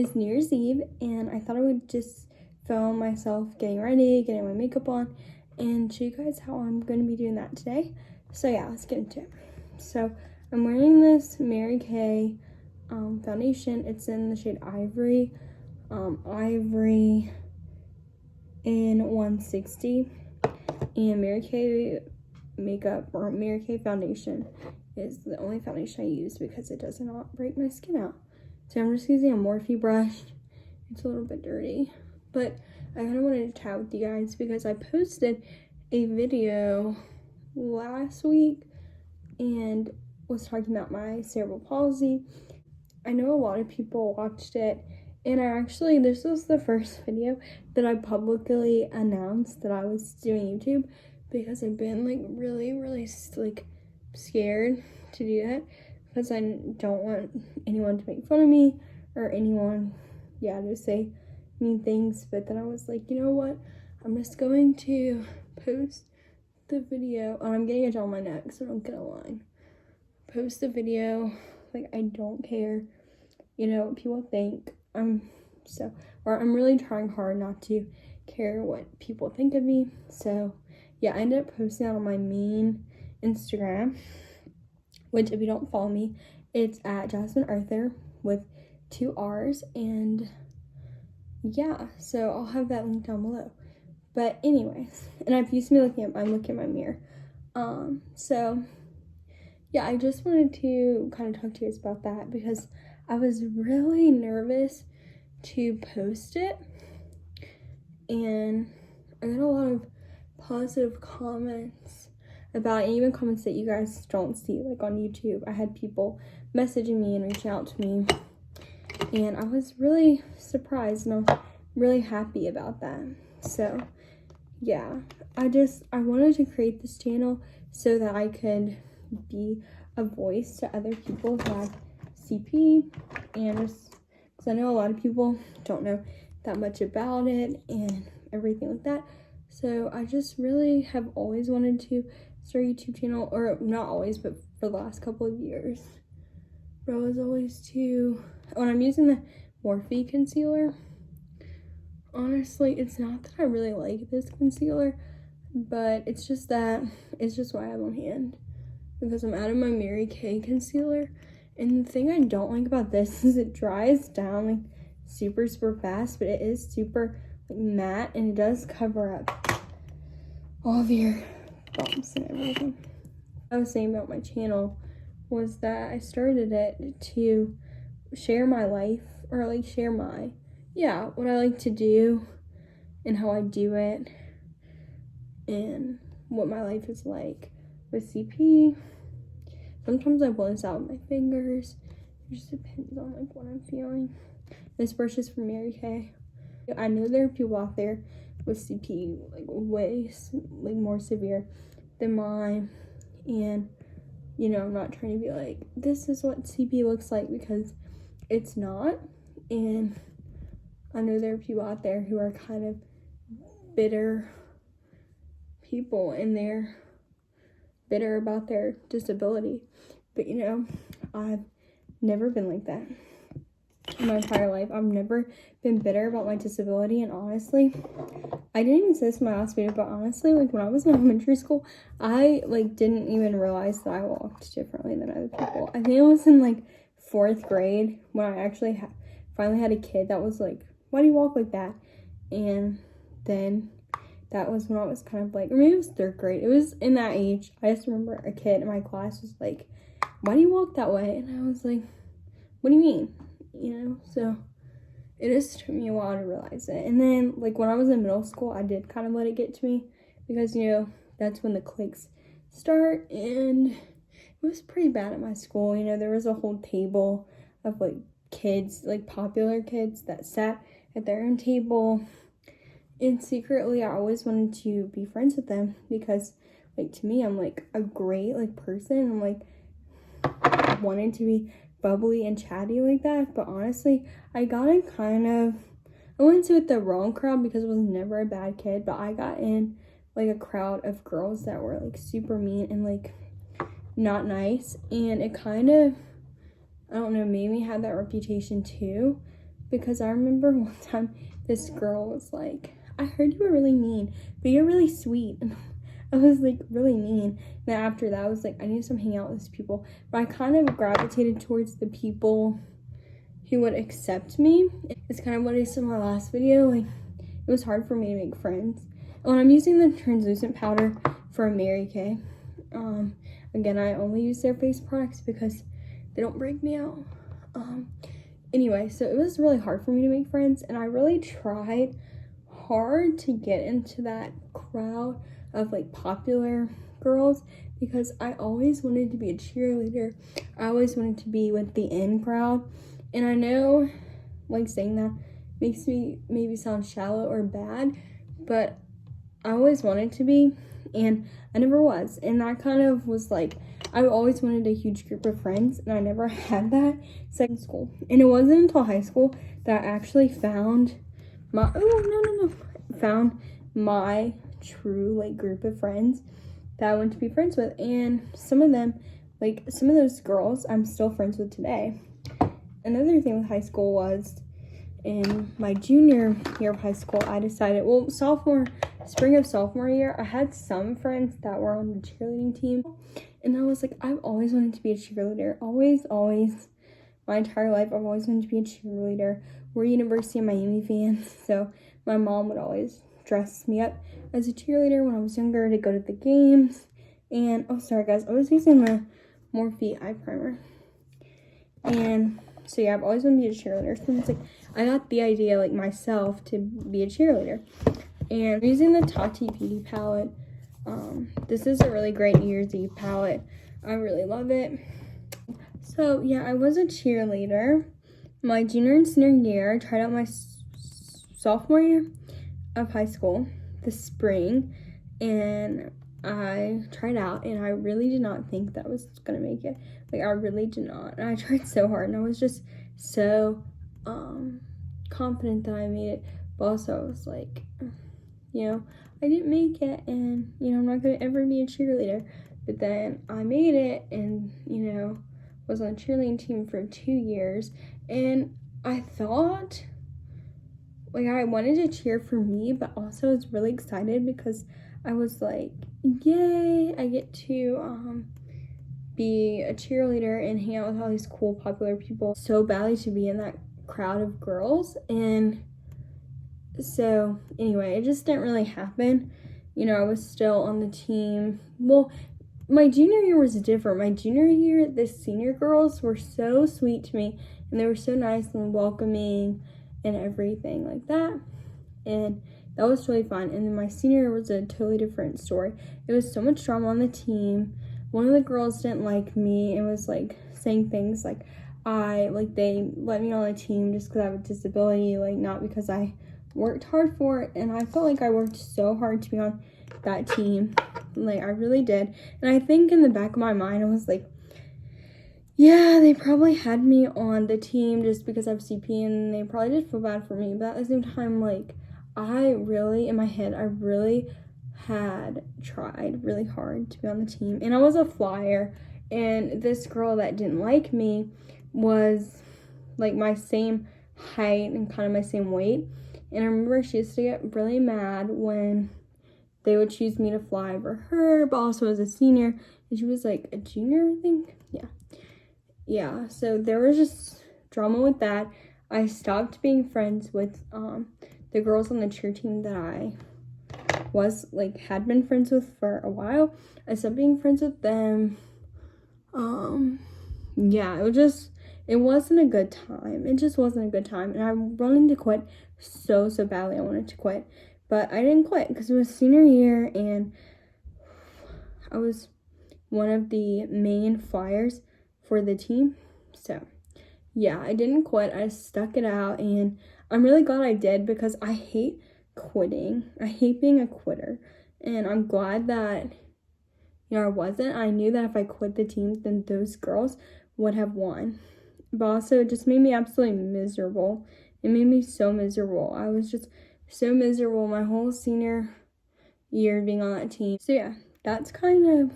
is New Year's Eve, and I thought I would just film myself getting ready, getting my makeup on, and show you guys how I'm going to be doing that today. So yeah, let's get into it. So I'm wearing this Mary Kay foundation. It's in the shade Ivory, Ivory in 160, and Mary Kay makeup or Mary Kay foundation is the only foundation I use because it does not break my skin out. So I'm just using a Morphe brush. It's a little bit dirty, but I kind of wanted to chat with you guys because I posted a video last week and was talking about my cerebral palsy. I know a lot of people watched it, and this was the first video that I publicly announced that I was doing YouTube, because I've been like really scared to do that because I don't want anyone to make fun of me or anyone to say mean things. But then I was like, you know what, I'm just going to post the video. I'm getting a gel on my neck, so don't get a line. Post the video, like I don't care, what people think. I'm really trying hard not to care what people think of me. So yeah, I ended up posting that on my main Instagram, which if you don't follow me, it's at Jasmine Arthur with 2 R's, and yeah, so I'll have that link down below. But anyways, and if you see me I'm looking at my mirror. So yeah, I just wanted to kind of talk to you guys about that because I was really nervous to post it, and I got a lot of positive comments about it, and even comments that you guys don't see, like on YouTube. I had people messaging me and reaching out to me, and I was really surprised, and I'm really happy about that. So yeah, I wanted to create this channel so that I could be a voice to other people who have CP, and just because I know a lot of people don't know that much about it and everything like that. So I just really have always wanted to start a YouTube channel, or not always, but for the last couple of years. But I was always when I'm using the Morphe concealer, honestly, it's not that I really like this concealer, but it's just what I have on hand, because I'm out of my Mary Kay concealer. And the thing I don't like about this is it dries down like super fast, but it is super matte, and it does cover up all of your bumps and everything. What I was saying about my channel was that I started it to share my life, or like share what I like to do and how I do it and what my life is like with CP. Sometimes I blend out with my fingers. It just depends on like what I'm feeling. This brush is from Mary Kay. I know there are people out there with CP like way more severe than mine, and I'm not trying to be like, this is what CP looks like, because it's not. And I know there are people out there who are kind of bitter people, and they're bitter about their disability, but I've never been like that in my entire life. I've never been bitter about my disability, and honestly, I didn't even say this in my last video, but honestly, like when I was in elementary school, I didn't even realize that I walked differently than other people. I think it was in like 4th grade when I actually finally had a kid that was like, why do you walk like that? And then that was when I was kind of like, or maybe it was 3rd grade. It was in that age. I just remember a kid in my class was like, why do you walk that way? And I was like, what do you mean? So it just took me a while to realize it. And then like when I was in middle school, I did kind of let it get to me, because that's when the cliques start, and it was pretty bad at my school. There was a whole table of like kids, like popular kids, that sat at their own table, and secretly I always wanted to be friends with them, because like to me, I'm like a great like person. I'm like wanted to be bubbly and chatty like that, but honestly, I got in I went into it the wrong crowd, because I was never a bad kid, but I got in like a crowd of girls that were like super mean and like not nice, and it kind of, I don't know, made me have that reputation too. because I remember one time this girl was like, I heard you were really mean, but you're really sweet. And I was like, really mean. Then after that, I was like, I need to stop hanging out with these people. But I kind of gravitated towards the people who would accept me. It's kind of what I said in my last video. Like, it was hard for me to make friends. And I'm using the translucent powder from Mary Kay. Again, I only use their face products because they don't break me out. Anyway, so it was really hard for me to make friends, and I really tried hard to get into that crowd of like popular girls because I always wanted to be a cheerleader. I always wanted to be with the in crowd, and I know like saying that makes me maybe sound shallow or bad, but I always wanted to be, and I never was. And that kind of was like, I always wanted a huge group of friends, and I never had that second school. And it wasn't until high school that I actually found found my true like group of friends that I wanted to be friends with. And some of them, like some of those girls, I'm still friends with today. Another thing with high school was in my junior year of high school, I decided, well, spring of sophomore year, I had some friends that were on the cheerleading team, and I was like, I've always wanted to be a cheerleader. Always, my entire life, I've always wanted to be a cheerleader. We're University of Miami fans, so my mom would always dress me up as a cheerleader when I was younger to go to the games. And, oh, sorry guys, I was using the Morphe eye primer. And so yeah, I've always wanted to be a cheerleader. So it's like, I got the idea like myself to be a cheerleader. And I'm using the Tati Beauty palette. This is a really great New Year's Eve palette. I really love it. So yeah, I was a cheerleader my junior and senior year. I tried out my sophomore year of high school this spring, and I tried out, and I really did not think that I was gonna make it. Like, I really did not. And I tried so hard, and I was just so confident that I made it. But also I was like, you know, I didn't make it, and you know, I'm not gonna ever be a cheerleader. But then I made it, and you know, was on the cheerleading team for 2 years, and I thought, like, I wanted to cheer for me, but also I was really excited because I was like, yay, I get to be a cheerleader and hang out with all these cool popular people. So badly to be in that crowd of girls. And so anyway, it just didn't really happen. You know, I was still on the team. Well, my junior year was different. My junior year, the senior girls were so sweet to me, and they were so nice and welcoming and everything like that. And that was really fun. And then my senior year was a totally different story. It was so much drama on the team. One of the girls didn't like me and was like saying things like they let me on the team just because I have a disability, like not because I worked hard for it. And I felt like I worked so hard to be on that team. Like, I really did. And I think in the back of my mind, I was like, yeah, they probably had me on the team just because I have CP, and they probably did feel bad for me. But at the same time, like, in my head, I really had tried really hard to be on the team. And I was a flyer, and this girl that didn't like me was like my same height and kind of my same weight. And I remember she used to get really mad when they would choose me to fly over her, but also as a senior, and she was like a junior, I think. Yeah, so there was just drama with that. I stopped being friends with the girls on the cheer team that I had been friends with for a while. I stopped being friends with them. Yeah, it wasn't a good time. It just wasn't a good time, and I wanted to quit so badly. I wanted to quit, but I didn't quit because it was senior year, and I was one of the main flyers for the team. So yeah, I didn't quit. I stuck it out, and I'm really glad I did because I hate quitting. I hate being a quitter, and I'm glad that, you know, I wasn't. I knew that if I quit the team, then those girls would have won. But also, it just made me absolutely miserable. It made me so miserable. I was just so miserable my whole senior year being on that team. So yeah, that's kind of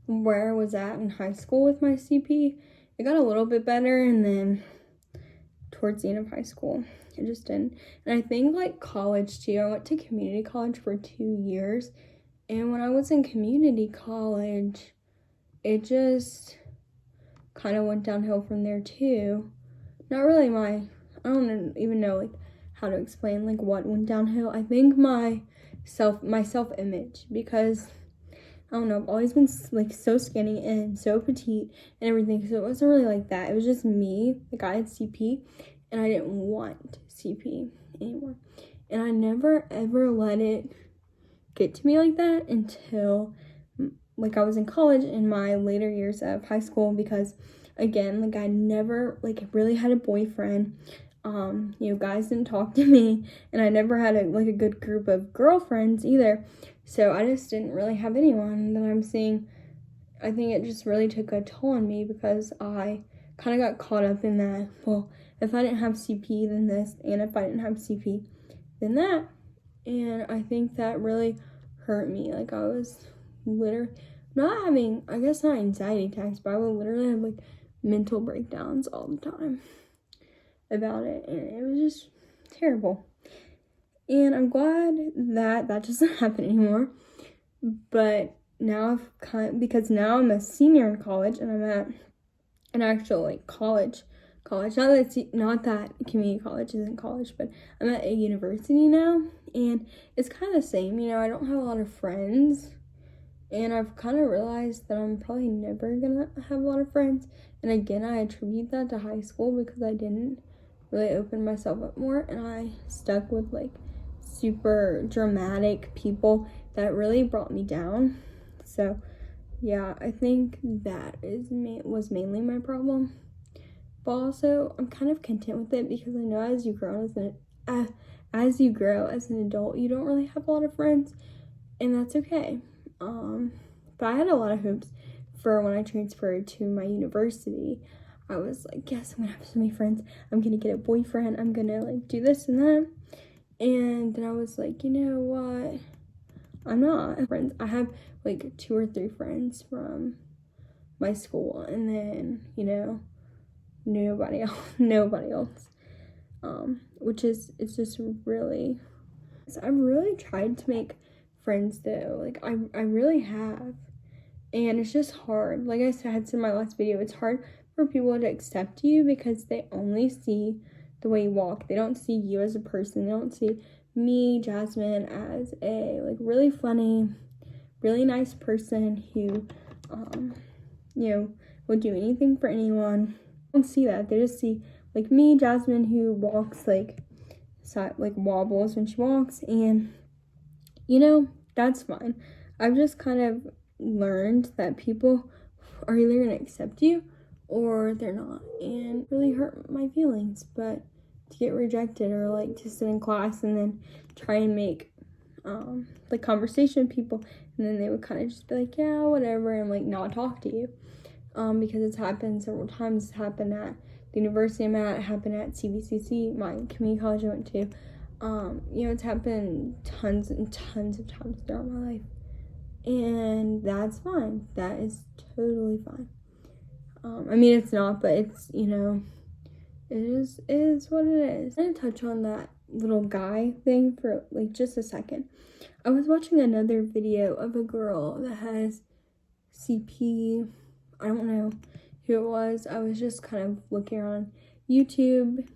where I was at in high school with my CP. It got a little bit better, and then towards the end of high school. It just didn't. And I think like college too. I went to community college for 2 years. And when I was in community college, it just kind of went downhill from there too. Not really I don't even know like how to explain like what went downhill. I think my self-image, because I don't know, I've always been like so skinny and so petite and everything, so it wasn't really like that. It was just me, like I had CP and I didn't want CP anymore. And I never ever let it get to me like that until like I was in college in my later years of high school, because again, like I never like really had a boyfriend. Guys didn't talk to me, and I never had a good group of girlfriends either. So I just didn't really have anyone that I'm seeing. I think it just really took a toll on me because I kind of got caught up in that. Well, if I didn't have CP, then this, and if I didn't have CP, then that. And I think that really hurt me. Like I was literally not having, I guess not anxiety attacks, but I would literally have like mental breakdowns all the time about it, and it was just terrible. And I'm glad that doesn't happen anymore. But now because now I'm a senior in college and I'm at an actual like college. Not that community college isn't college, but I'm at a university now, and it's kind of the same. I don't have a lot of friends, and I've kind of realized that I'm probably never gonna have a lot of friends. And again, I attribute that to high school because I didn't really open myself up more, and I stuck with like super dramatic people that really brought me down. So yeah, I think that was mainly my problem. But also, I'm kind of content with it because I know as you grow as an adult, you don't really have a lot of friends, and that's okay. But I had a lot of hopes for when I transferred to my university. I was like, yes, I'm gonna have so many friends. I'm gonna get a boyfriend. I'm gonna like do this and that. And then I was like, you know what? I'm not friends. I have like 2 or 3 friends from my school, and then nobody else. It's just really. So I've really tried to make friends though. Like I really have, and it's just hard. Like I said in my last video, it's hard for people to accept you because they only see the way you walk. They don't see you as a person. They don't see me, Jasmine, as a like really funny, really nice person who would do anything for anyone. They don't see that. They just see like me, Jasmine, who walks like wobbles when she walks, and that's fine. I've just kind of learned that people are either gonna accept you or they're not, and really hurt my feelings. But to get rejected, or like to sit in class and then try and make like conversation with people, and then they would kind of just be like, yeah, whatever, and like not talk to you, because it's happened several times. It's happened at the university I'm at, it happened at CVCC, my community college I went to. It's happened tons and tons of times throughout my life, and that's fine. That is totally fine. It's not, but it's, it is what it is. I'm gonna touch on that little guy thing for like just a second. I was watching another video of a girl that has CP. I don't know who it was. I was just kind of looking on YouTube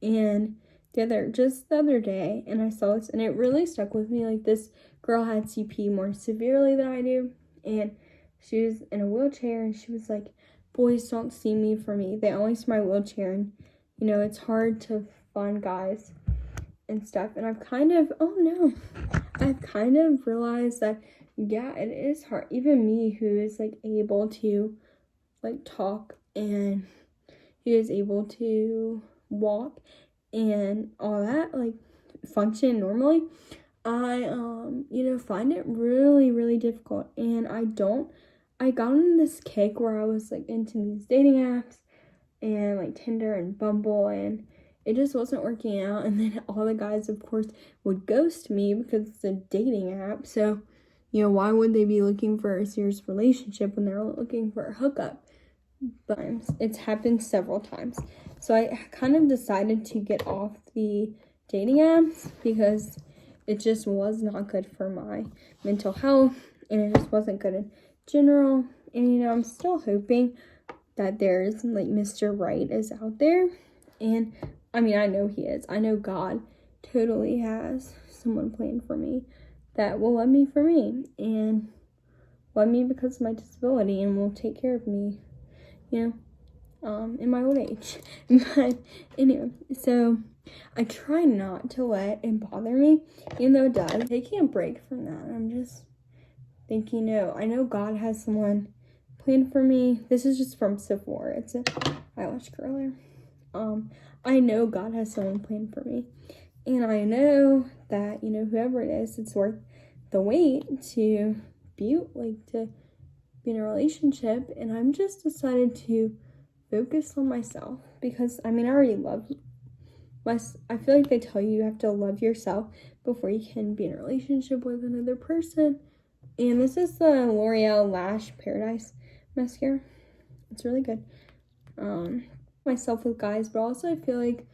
and the other day, and I saw this, and it really stuck with me. Like, this girl had CP more severely than I do, and she was in a wheelchair, and she was like, boys don't see me for me. They only see my wheelchair, and it's hard to find guys and stuff. And I've kind of realized that, yeah, it is hard. Even me, who is like able to like talk, and who is able to walk and all that, like function normally, I find it really, really difficult. And I got on this kick where I was like into these dating apps and like Tinder and Bumble, and it just wasn't working out. And then all the guys, of course, would ghost me because it's a dating app. So, why would they be looking for a serious relationship when they're looking for a hookup? but it's happened several times. So I kind of decided to get off the dating apps because it just was not good for my mental health, and it just wasn't good in general. And you know, I'm still hoping that there's like Mr. Right is out there. And I mean, I know he is. I know God totally has someone planned for me that will love me for me and love me because of my disability and will take care of me, you know, in my old age. But anyway, so I try not to let it bother me, even though it does. Taking a break from that, I'm just thinking, no, I know God has someone planned for me. This is just from Sephora. It's a eyelash curler. I know God has someone planned for me. And I know that, you know, whoever it is, it's worth the wait to be in a relationship. And I'm just decided to focus on myself because, I mean, I already love I feel like they tell you have to love yourself before you can be in a relationship with another person. And this is the L'Oreal Lash Paradise mascara. It's really good. Myself with guys, but also I feel like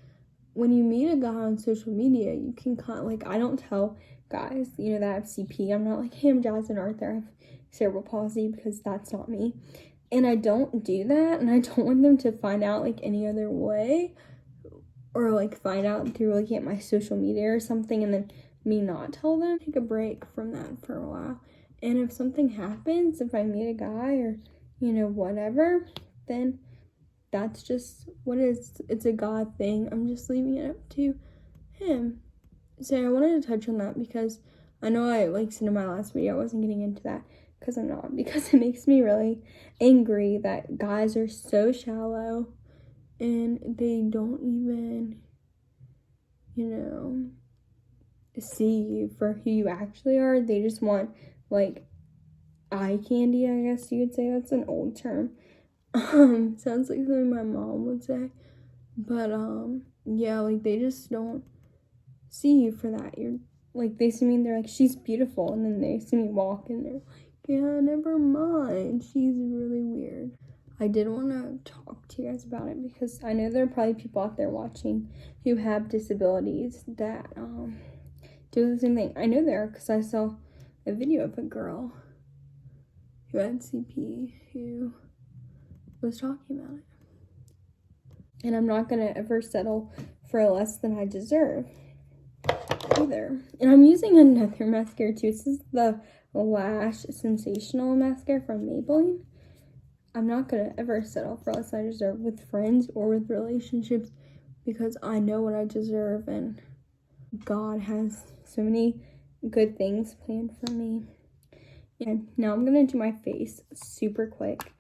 when you meet a guy on social media, you can kind of, like, I don't tell guys, you know, that I have CP. I'm not like, hey, I'm Jasmine Arthur, I have cerebral palsy, because that's not me. And I don't do that, and I don't want them to find out like any other way, or like find out through looking at my social media or something, and then me not tell them. Take a break from that for a while. And if something happens, if I meet a guy or, you know, whatever, then that's just what it is. It's a God thing. I'm just leaving it up to him. So I wanted to touch on that because I know I said in my last video I wasn't getting into that because I'm not, because it makes me really angry that guys are so shallow and they don't even, you know, see you for who you actually are. They just want like eye candy, I guess you would say. That's an old term. Sounds like something my mom would say. But yeah, like they just don't see you for that. You're like, they see me and they're like, she's beautiful, and then they see me walk and they're like, yeah, never mind, she's really weird. I did want to talk to you guys about it because I know there are probably people out there watching who have disabilities that do the same thing. I know there are because I saw a video of a girl who had CP who was talking about it. And I'm not going to ever settle for less than I deserve either. And I'm using another mascara too. This is the Lash Sensational mascara from Maybelline. I'm not going to ever settle for less than I deserve with friends or with relationships because I know what I deserve, and God has so many good things planned for me. And now I'm going to do my face super quick.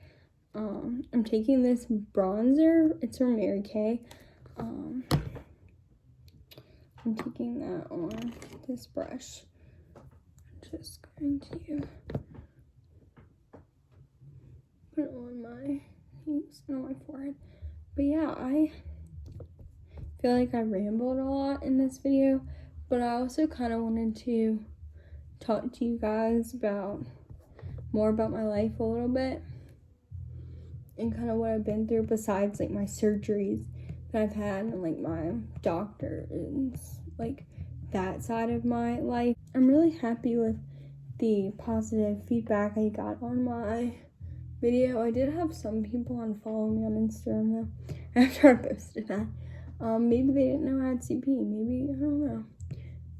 I'm taking this bronzer. It's from Mary Kay. I'm taking that on this brush. I'm just going to put it on my face and on my forehead. But yeah, I feel like I rambled a lot in this video, but I also kind of wanted to talk to you guys more about my life a little bit and kind of what I've been through besides like my surgeries that I've had and like my doctor and like that side of my life. I'm really happy with the positive feedback I got on my video. I did have some people unfollow me on Instagram though after I posted that. Maybe they didn't know I had CP. Maybe, I don't know.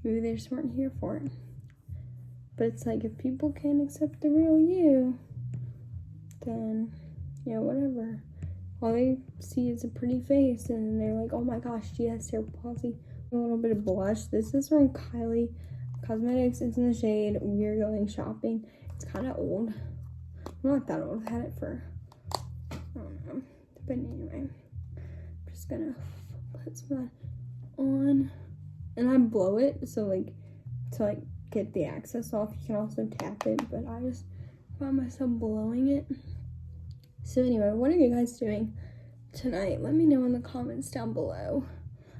Maybe they just weren't here for it. But it's like, if people can't accept the real you, then, you know, whatever. All they see is a pretty face, and then they're like, oh my gosh, she has cerebral palsy. A little bit of blush. This is from Kylie Cosmetics. It's in the shade We're Going Shopping. It's kind of old. I'm not that old. I've had it for, I don't know. But anyway, I'm just gonna put some of that on. And I blow it, so like, to like get the excess off, you can also tap it, but I just found myself blowing it. So anyway, what are you guys doing tonight? Let me know in the comments down below.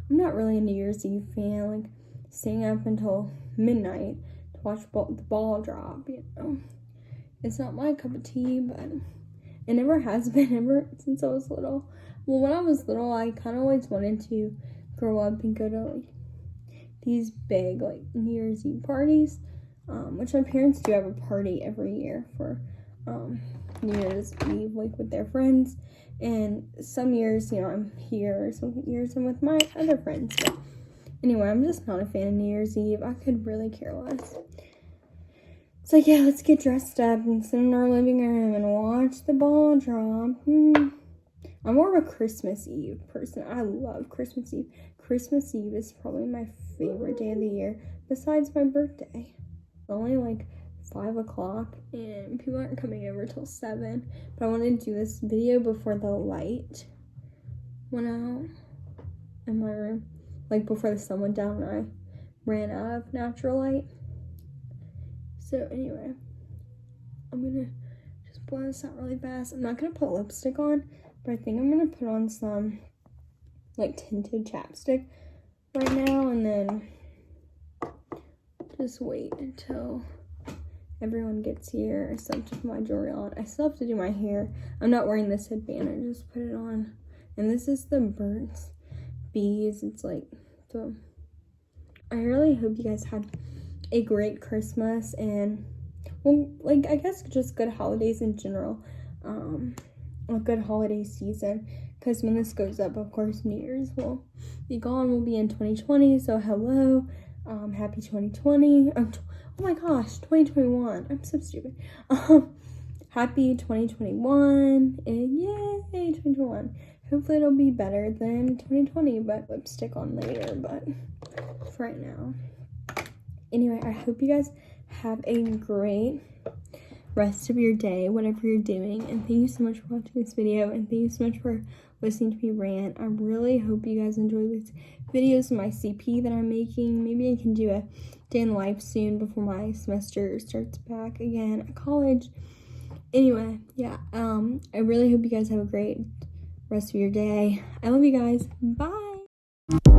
I'm not really a New Year's Eve fan, like staying up until midnight to watch the ball drop, you know. It's not my cup of tea, but It never has been ever since I was little. Well, when I was little, I kind of always wanted to grow up and go to like these big like New Year's Eve parties, which my parents do have a party every year for New Year's Eve, like with their friends. And some years, you know, I'm here, some years I'm with my other friends. But anyway, I'm just not a fan of New Year's Eve. I could really care less. So yeah, let's get dressed up and sit in our living room and watch the ball drop. I'm more of a Christmas Eve person. I love Christmas Eve. Christmas Eve is probably my favorite day of the year, besides my birthday. It's only like 5 o'clock and people aren't coming over till 7. But I wanted to do this video before the light went out in my room. Like before the sun went down and I ran out of natural light. So anyway, I'm gonna just blend this out really fast. I'm not gonna put lipstick on, but I think I'm gonna put on some like tinted chapstick right now and then just wait until everyone gets here. I still have to put my jewelry on. I still have to do my hair. I'm not wearing this headband, I just put it on. And this is the Burt's Bees. It's like the, I really hope you guys had a great Christmas and, well, like, I guess just good holidays in general. A good holiday season, because when this goes up, of course, New Year's will be gone. We'll be in 2020, so hello. Happy 2020. Oh my gosh, 2021. I'm so stupid. Happy 2021, and yay, 2021. Hopefully it'll be better than 2020, but lipstick on later, but for right now. Anyway, I hope you guys have a great rest of your day, whatever you're doing, and thank you so much for watching this video, and thank you so much for listening to me rant. I really hope you guys enjoy these videos of my CP that I'm making. Maybe I can do a day in life soon before my semester starts back again at college. Anyway, yeah, I really hope you guys have a great rest of your day. I love you guys. Bye.